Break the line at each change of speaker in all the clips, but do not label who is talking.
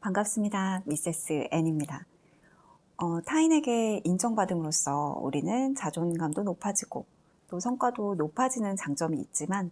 반갑습니다. 미세스 N입니다. 타인에게 인정받음으로써 우리는 자존감도 높아지고 또 성과도 높아지는 장점이 있지만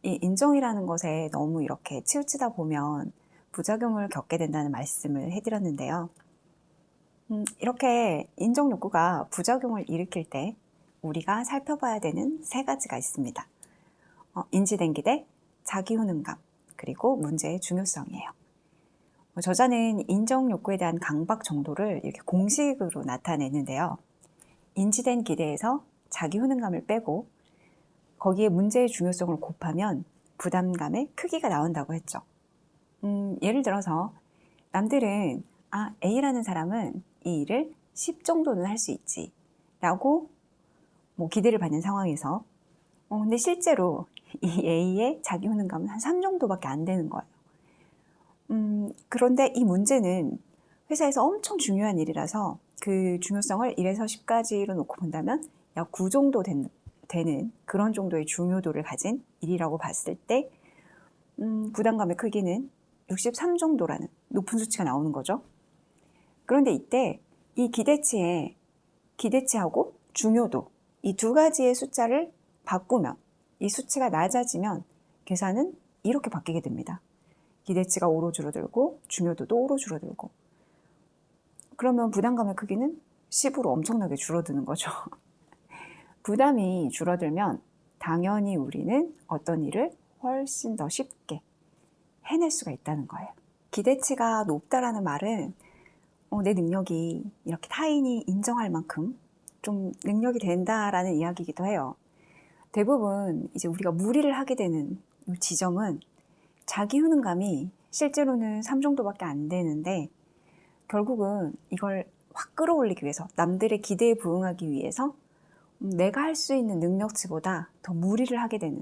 이 인정이라는 것에 너무 이렇게 치우치다 보면 부작용을 겪게 된다는 말씀을 해드렸는데요. 이렇게 인정 욕구가 부작용을 일으킬 때 우리가 살펴봐야 되는 세 가지가 있습니다. 인지된 기대, 자기 효능감, 그리고 문제의 중요성이에요. 저자는 인정 욕구에 대한 강박 정도를 이렇게 공식으로 나타내는데요. 인지된 기대에서 자기 효능감을 빼고 거기에 문제의 중요성을 곱하면 부담감의 크기가 나온다고 했죠. 예를 들어서 남들은 A라는 사람은 이 일을 10 정도는 할 수 있지 라고 기대를 받는 상황에서 근데 실제로 이 A의 자기 효능감은 한 3 정도밖에 안 되는 거예요. 그런데 이 문제는 회사에서 엄청 중요한 일이라서 그 중요성을 1에서 10까지로 놓고 본다면 약 9 정도 되는 그런 정도의 중요도를 가진 일이라고 봤을 때 부담감의 크기는 63 정도라는 높은 수치가 나오는 거죠. 그런데 이때 이 기대치하고 중요도 이 두 가지의 숫자를 바꾸면 이 수치가 낮아지면 계산은 이렇게 바뀌게 됩니다. 기대치가 5로 줄어들고 중요도도 5로 줄어들고 그러면 부담감의 크기는 10으로 엄청나게 줄어드는 거죠. 부담이 줄어들면 당연히 우리는 어떤 일을 훨씬 더 쉽게 해낼 수가 있다는 거예요. 기대치가 높다라는 말은 내 능력이 이렇게 타인이 인정할 만큼 좀 능력이 된다라는 이야기이기도 해요. 대부분 이제 우리가 무리를 하게 되는 이 지점은 자기 효능감이 실제로는 3 정도밖에 안 되는데 결국은 이걸 확 끌어올리기 위해서 남들의 기대에 부응하기 위해서 내가 할 수 있는 능력치보다 더 무리를 하게 되는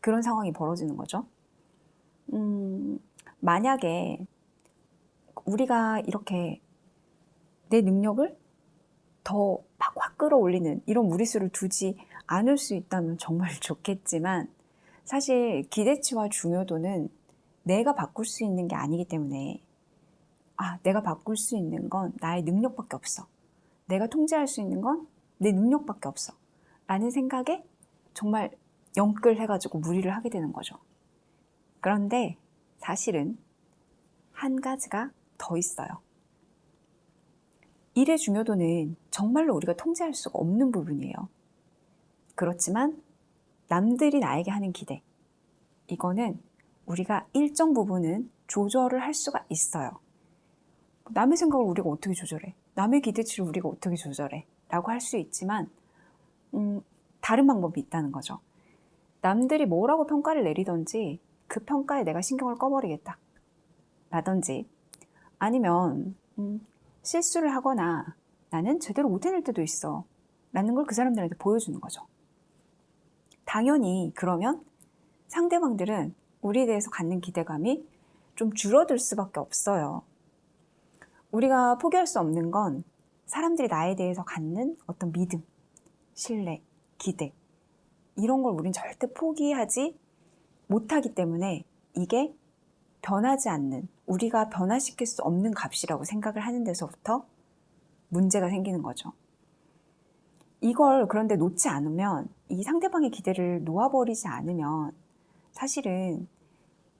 그런 상황이 벌어지는 거죠. 만약에 우리가 이렇게 내 능력을 더 막 확 끌어올리는 이런 무리수를 두지 않을 수 있다면 정말 좋겠지만 사실 기대치와 중요도는 내가 바꿀 수 있는 게 아니기 때문에 내가 바꿀 수 있는 건 나의 능력밖에 없어. 내가 통제할 수 있는 건 내 능력밖에 없어. 라는 생각에 정말 영끌해가지고 무리를 하게 되는 거죠. 그런데 사실은 한 가지가 더 있어요. 일의 중요도는 정말로 우리가 통제할 수가 없는 부분이에요. 그렇지만 남들이 나에게 하는 기대, 이거는 우리가 일정 부분은 조절을 할 수가 있어요. 남의 생각을 우리가 어떻게 조절해? 남의 기대치를 우리가 어떻게 조절해? 라고 할 수 있지만 다른 방법이 있다는 거죠. 남들이 뭐라고 평가를 내리던지 그 평가에 내가 신경을 꺼버리겠다 라든지 아니면 실수를 하거나 나는 제대로 못해낼 때도 있어 라는 걸 그 사람들한테 보여주는 거죠. 당연히 그러면 상대방들은 우리에 대해서 갖는 기대감이 좀 줄어들 수밖에 없어요. 우리가 포기할 수 없는 건 사람들이 나에 대해서 갖는 어떤 믿음, 신뢰, 기대 이런 걸 우린 절대 포기하지 못하기 때문에 이게 변하지 않는, 우리가 변화시킬 수 없는 값이라고 생각을 하는 데서부터 문제가 생기는 거죠. 이걸 그런데 놓지 않으면, 이 상대방의 기대를 놓아버리지 않으면 사실은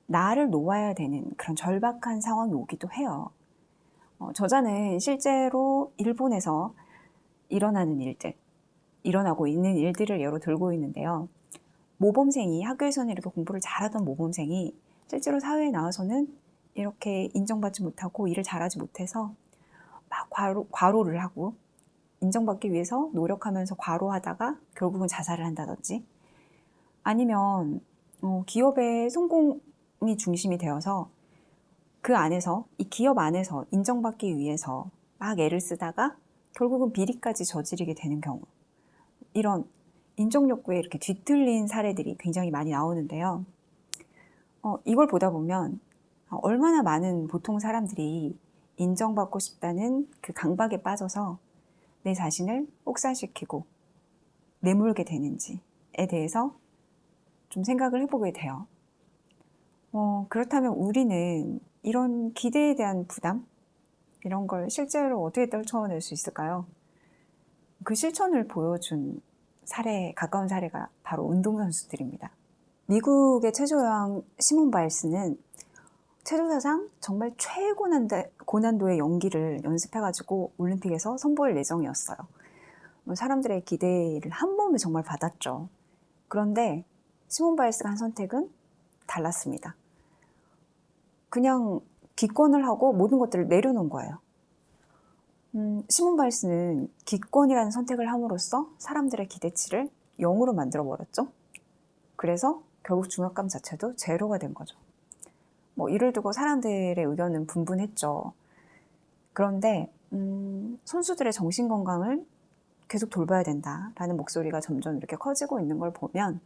나를 놓아야 되는 그런 절박한 상황이 오기도 해요. 저자는 실제로 일본에서 일어나고 있는 일들을 예로 들고 있는데요. 모범생이, 학교에서는 이렇게 공부를 잘하던 모범생이 실제로 사회에 나와서는 이렇게 인정받지 못하고 일을 잘하지 못해서 막 과로를 하고 인정받기 위해서 노력하면서 과로하다가 결국은 자살을 한다든지 아니면 기업의 성공이 중심이 되어서 그 안에서, 이 기업 안에서 인정받기 위해서 막 애를 쓰다가 결국은 비리까지 저지르게 되는 경우, 이런 인정 욕구에 이렇게 뒤틀린 사례들이 굉장히 많이 나오는데요. 이걸 보다 보면 얼마나 많은 보통 사람들이 인정받고 싶다는 그 강박에 빠져서 내 자신을 혹사시키고 내몰게 되는지에 대해서 좀 생각을 해보게 돼요. 그렇다면 우리는 이런 기대에 대한 부담? 이런 걸 실제로 어떻게 떨쳐낼 수 있을까요? 그 실천을 보여준 가까운 사례가 바로 운동선수들입니다. 미국의 체조여왕 시몬 바일스는 체조사상 정말 최고난도의 연기를 연습해가지고 올림픽에서 선보일 예정이었어요. 사람들의 기대를 한 몸에 정말 받았죠. 그런데 시몬 바일스가 한 선택은 달랐습니다. 그냥 기권을 하고 모든 것들을 내려놓은 거예요. 시몬 바일스는 기권이라는 선택을 함으로써 사람들의 기대치를 0으로 만들어버렸죠. 그래서 결국 중압감 자체도 제로가 된 거죠. 이를 두고 사람들의 의견은 분분했죠. 그런데 선수들의 정신건강을 계속 돌봐야 된다라는 목소리가 점점 이렇게 커지고 있는 걸 보면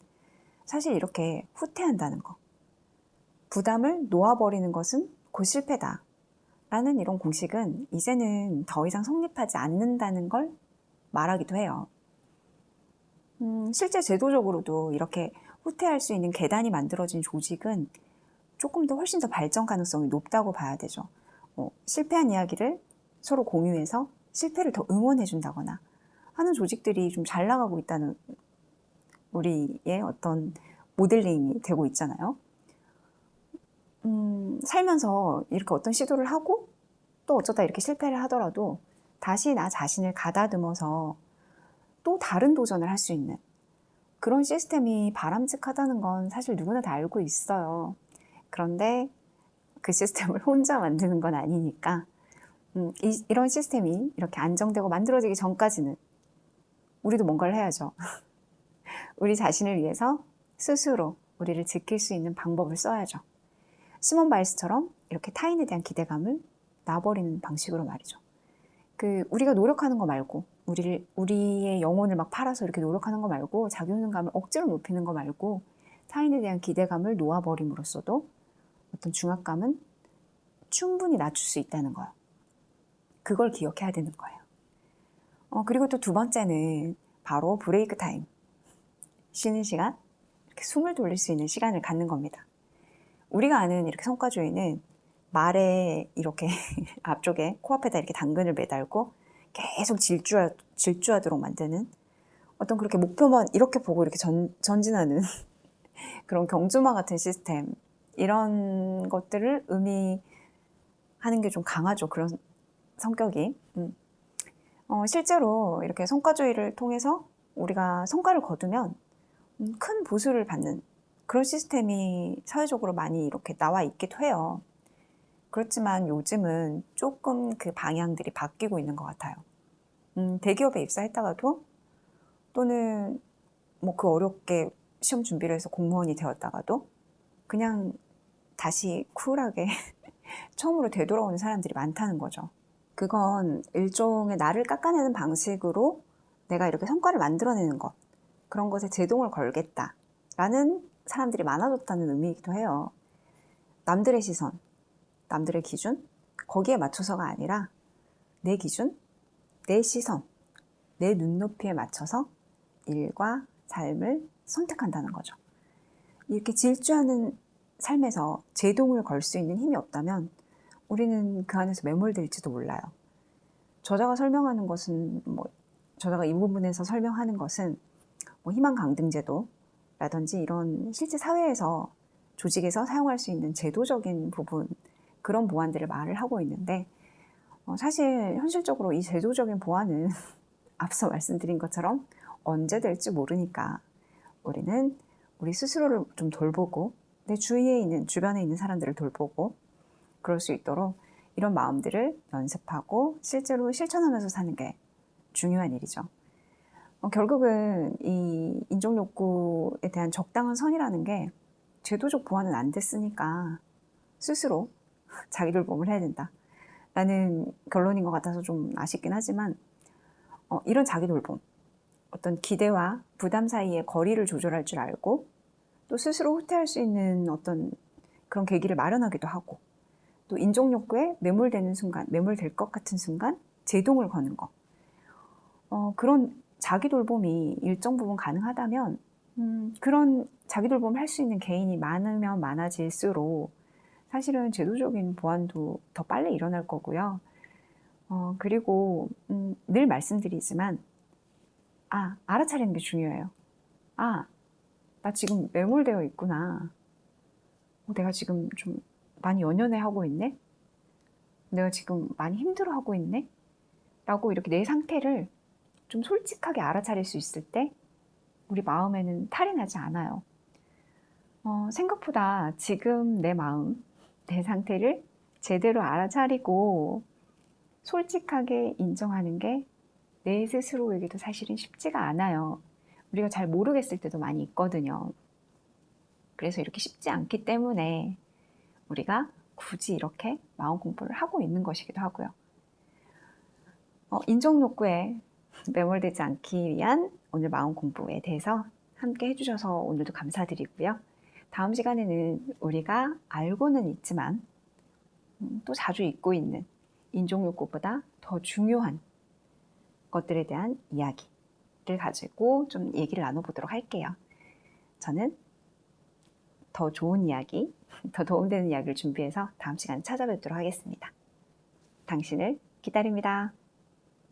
사실 이렇게 후퇴한다는 거, 부담을 놓아버리는 것은 곧 실패다 라는 이런 공식은 이제는 더 이상 성립하지 않는다는 걸 말하기도 해요. 실제 제도적으로도 이렇게 후퇴할 수 있는 계단이 만들어진 조직은 조금 더 훨씬 더 발전 가능성이 높다고 봐야 되죠. 실패한 이야기를 서로 공유해서 실패를 더 응원해준다거나 하는 조직들이 좀 잘 나가고 있다는 우리의 어떤 모델링이 되고 있잖아요. 살면서 이렇게 어떤 시도를 하고 또 어쩌다 이렇게 실패를 하더라도 다시 나 자신을 가다듬어서 또 다른 도전을 할 수 있는 그런 시스템이 바람직하다는 건 사실 누구나 다 알고 있어요. 그런데 그 시스템을 혼자 만드는 건 아니니까 이런 시스템이 이렇게 안정되고 만들어지기 전까지는 우리도 뭔가를 해야죠. 우리 자신을 위해서 스스로 우리를 지킬 수 있는 방법을 써야죠. 시몬 바일스처럼 이렇게 타인에 대한 기대감을 놔버리는 방식으로 말이죠. 우리가 노력하는 거 말고, 우리의 영혼을 막 팔아서 이렇게 노력하는 거 말고, 자기효능감을 억지로 높이는 거 말고, 타인에 대한 기대감을 놓아버림으로써도 어떤 중압감은 충분히 낮출 수 있다는 거예요. 그걸 기억해야 되는 거예요. 그리고 또 두 번째는 바로 브레이크 타임. 쉬는 시간, 이렇게 숨을 돌릴 수 있는 시간을 갖는 겁니다. 우리가 아는 이렇게 성과주의는 말에 이렇게 앞쪽에 코앞에다 이렇게 당근을 매달고 계속 질주하도록 만드는 어떤 그렇게 목표만 이렇게 보고 이렇게 전진하는 그런 경주마 같은 시스템, 이런 것들을 의미하는 게 좀 강하죠. 그런 성격이. 실제로 이렇게 성과주의를 통해서 우리가 성과를 거두면 큰 보수를 받는 그런 시스템이 사회적으로 많이 이렇게 나와 있기도 해요. 그렇지만 요즘은 조금 그 방향들이 바뀌고 있는 것 같아요. 대기업에 입사했다가도 또는 그 어렵게 시험 준비를 해서 공무원이 되었다가도 그냥 다시 쿨하게 처음으로 되돌아오는 사람들이 많다는 거죠. 그건 일종의 나를 깎아내는 방식으로 내가 이렇게 성과를 만들어내는 것, 그런 것에 제동을 걸겠다라는 사람들이 많아졌다는 의미이기도 해요. 남들의 시선, 남들의 기준, 거기에 맞춰서가 아니라 내 기준, 내 시선, 내 눈높이에 맞춰서 일과 삶을 선택한다는 거죠. 이렇게 질주하는 삶에서 제동을 걸 수 있는 힘이 없다면 우리는 그 안에서 매몰될지도 몰라요. 저자가 설명하는 것은 저자가 이 부분에서 설명하는 것은 희망 강등제도라든지 이런 실제 사회에서 조직에서 사용할 수 있는 제도적인 부분, 그런 보완들을 말을 하고 있는데 사실 현실적으로 이 제도적인 보완은 앞서 말씀드린 것처럼 언제 될지 모르니까 우리는 우리 스스로를 좀 돌보고 내 주변에 있는 사람들을 돌보고 그럴 수 있도록 이런 마음들을 연습하고 실제로 실천하면서 사는 게 중요한 일이죠. 결국은 이 인종 욕구에 대한 적당한 선이라는 게 제도적 보완은 안 됐으니까 스스로 자기 돌봄을 해야 된다 라는 결론인 것 같아서 좀 아쉽긴 하지만 이런 자기 돌봄, 어떤 기대와 부담 사이의 거리를 조절할 줄 알고 또 스스로 후퇴할 수 있는 어떤 그런 계기를 마련하기도 하고 또 인종 욕구에 매몰될 것 같은 순간 제동을 거는 거, 그런 자기 돌봄이 일정 부분 가능하다면 그런 자기 돌봄을 할 수 있는 개인이 많으면 많아질수록 사실은 제도적인 보완도 더 빨리 일어날 거고요. 그리고 늘 말씀드리지만 알아차리는 게 중요해요. 나 지금 매몰되어 있구나. 내가 지금 좀 많이 연연해하고 있네? 내가 지금 많이 힘들어하고 있네? 라고 이렇게 내 상태를 좀 솔직하게 알아차릴 수 있을 때 우리 마음에는 탈이 나지 않아요. 생각보다 지금 내 마음, 내 상태를 제대로 알아차리고 솔직하게 인정하는 게 내 스스로에게도 사실은 쉽지가 않아요. 우리가 잘 모르겠을 때도 많이 있거든요. 그래서 이렇게 쉽지 않기 때문에 우리가 굳이 이렇게 마음 공부를 하고 있는 것이기도 하고요. 인정 욕구에 매몰되지 않기 위한 오늘 마음 공부에 대해서 함께 해주셔서 오늘도 감사드리고요. 다음 시간에는 우리가 알고는 있지만 또 자주 잊고 있는 인정 욕구보다 더 중요한 것들에 대한 이야기를 가지고 좀 얘기를 나눠보도록 할게요. 저는 더 좋은 이야기, 더 도움되는 이야기를 준비해서 다음 시간에 찾아뵙도록 하겠습니다. 당신을 기다립니다.